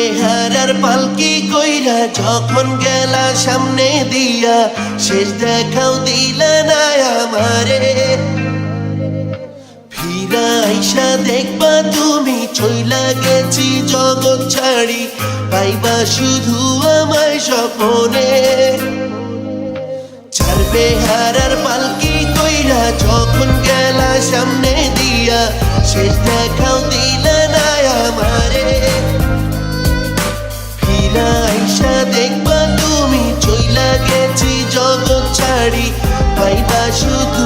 বেহারার পালকি কইরা যখন গেলা সামনে দিয়া, শেষ দেখাও দিলা না আমারে। ফিরা আইসা দেখবা তুমি চইলা গেছি জগৎ ছাড়ি, পাইবা শুধু আমায় স্বপনে। চার বেহারার পালকি কইরা যখন গেলা সামনে দিয়া, শেষ দেখাও দিলা না আমারে। ফিরা আইসা দেখবা তুমি চইলা গেছি জগৎ ছাড়ি, পাইবা শুধু